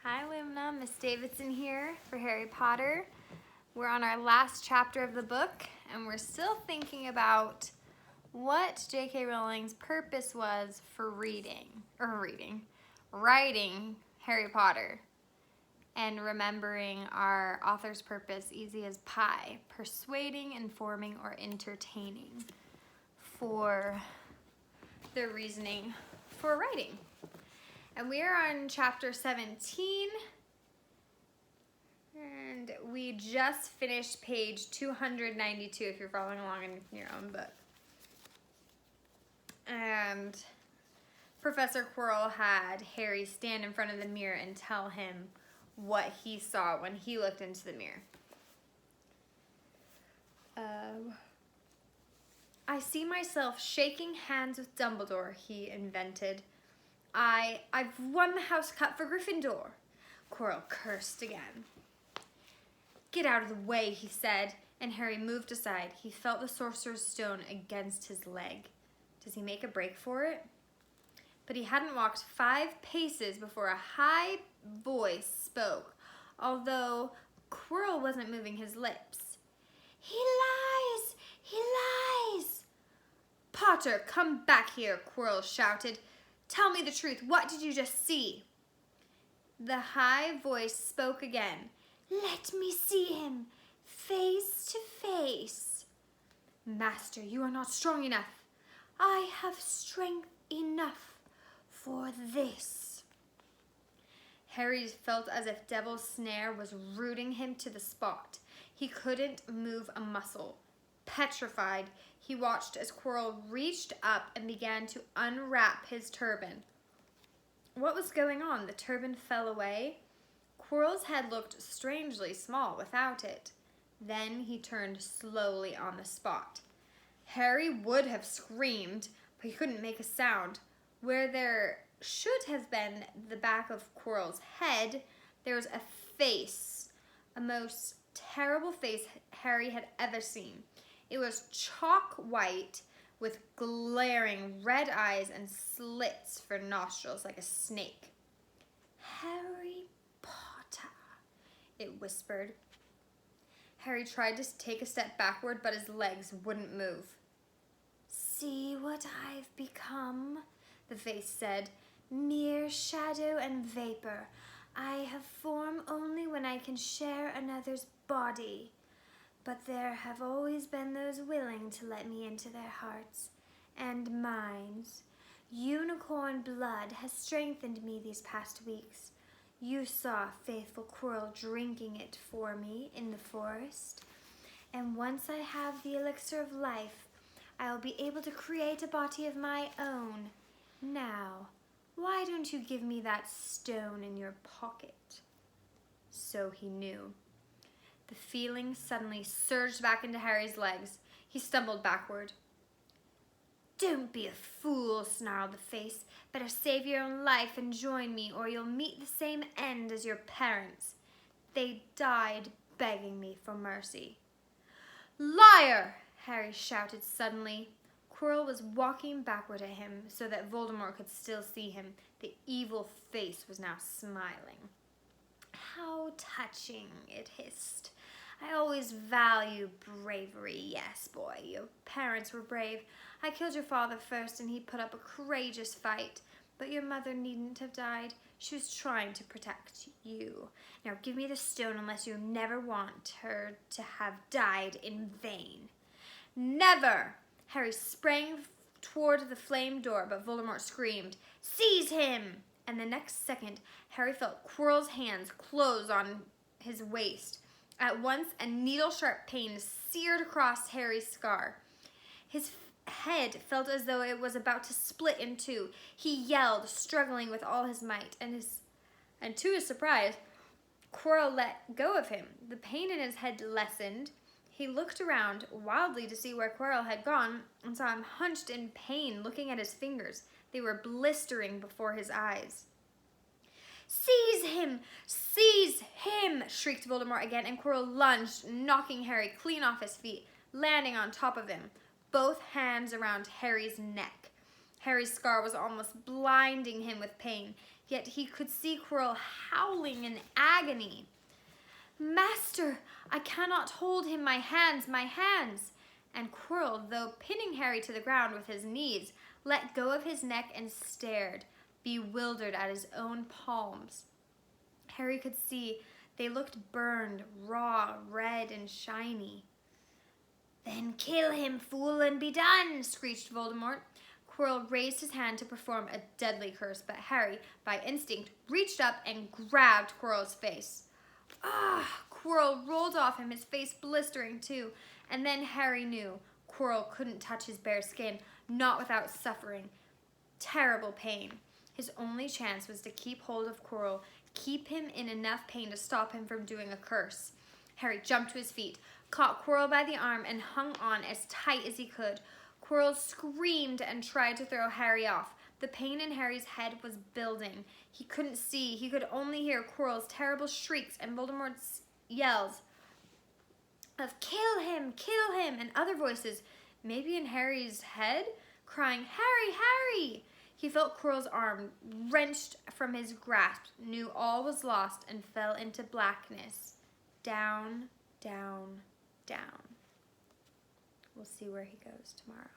Hi Lumna, Miss Davidson here for Harry Potter. We're on our last chapter of the book and we're still thinking about what J.K. Rowling's purpose was for writing Harry Potter and remembering our author's purpose easy as pie, persuading, informing, or entertaining for the reasoning for writing. And we are on chapter 17, and we just finished page 292 if you're following along in your own book. And Professor Quirrell had Harry stand in front of the mirror and tell him what he saw when he looked into the mirror. I see myself shaking hands with Dumbledore, he invented. I've won the house cut for Gryffindor. Quirrell cursed again. Get out of the way, he said, and Harry moved aside. He felt the Sorcerer's Stone against his leg. Does he make a break for it? But he hadn't walked 5 paces before a high voice spoke, although Quirrell wasn't moving his lips. He lies! He lies! Potter, come back here, Quirrell shouted. Tell me the truth. What did you just see? The high voice spoke again. Let me see him, face to face. Master, you are not strong enough. I have strength enough for this. Harry felt as if Devil's Snare was rooting him to the spot. He couldn't move a muscle. Petrified, he watched as Quirrell reached up and began to unwrap his turban. What was going on? The turban fell away. Quirrell's head looked strangely small without it. Then he turned slowly on the spot. Harry would have screamed, but he couldn't make a sound. Where there should have been the back of Quirrell's head, there was a face, a most terrible face Harry had ever seen. It was chalk white with glaring red eyes and slits for nostrils like a snake. Harry Potter, it whispered. Harry tried to take a step backward, but his legs wouldn't move. See what I've become, the face said. Mere shadow and vapor. I have form only when I can share another's body. But there have always been those willing to let me into their hearts and minds. Unicorn blood has strengthened me these past weeks. You saw faithful Quirrell drinking it for me in the forest. And once I have the elixir of life, I'll be able to create a body of my own. Now, why don't you give me that stone in your pocket? So he knew. The feeling suddenly surged back into Harry's legs. He stumbled backward. Don't be a fool, snarled the face. Better save your own life and join me, or you'll meet the same end as your parents. They died begging me for mercy. Liar! Harry shouted suddenly. Quirrell was walking backward at him so that Voldemort could still see him. The evil face was now smiling. How touching, it hissed. I always value bravery. Yes, boy, your parents were brave. I killed your father first and he put up a courageous fight. But your mother needn't have died. She was trying to protect you. Now give me the stone unless you never want her to have died in vain. Never! Harry sprang toward the flame door, but Voldemort screamed, Seize him! And the next second, Harry felt Quirrell's hands close on his waist. At once, a needle-sharp pain seared across Harry's scar. His head felt as though it was about to split in two. He yelled, struggling with all his might, and to his surprise, Quirrell let go of him. The pain in his head lessened. He looked around wildly to see where Quirrell had gone and saw him hunched in pain, looking at his fingers. They were blistering before his eyes. Seize him! Seize him! Shrieked Voldemort again, and Quirrell lunged, knocking Harry clean off his feet, landing on top of him, both hands around Harry's neck. Harry's scar was almost blinding him with pain. yet he could see Quirrell howling in agony. "Master, I cannot hold him, my hands, my hands!" And Quirrell, though pinning Harry to the ground with his knees, let go of his neck and stared, bewildered at his own palms. Harry could see they looked burned, raw, red, and shiny. "Then kill him, fool, and be done!" screeched Voldemort. Quirrell raised his hand to perform a deadly curse, but Harry, by instinct, reached up and grabbed Quirrell's face. Quirrell rolled off him, his face blistering too, and then Harry knew Quirrell couldn't touch his bare skin, not without suffering terrible pain. His only chance was to keep hold of Quirrell, keep him in enough pain to stop him from doing a curse. Harry jumped to his feet, caught Quirrell by the arm, and hung on as tight as he could. Quirrell screamed and tried to throw Harry off. The pain in Harry's head was building. He couldn't see. He could only hear Quirrell's terrible shrieks and Voldemort's yells of kill him, and other voices, maybe in Harry's head, crying, "Harry, Harry!" He felt Quirrell's arm wrenched from his grasp, knew all was lost, and fell into blackness. Down, down, down. We'll see where he goes tomorrow.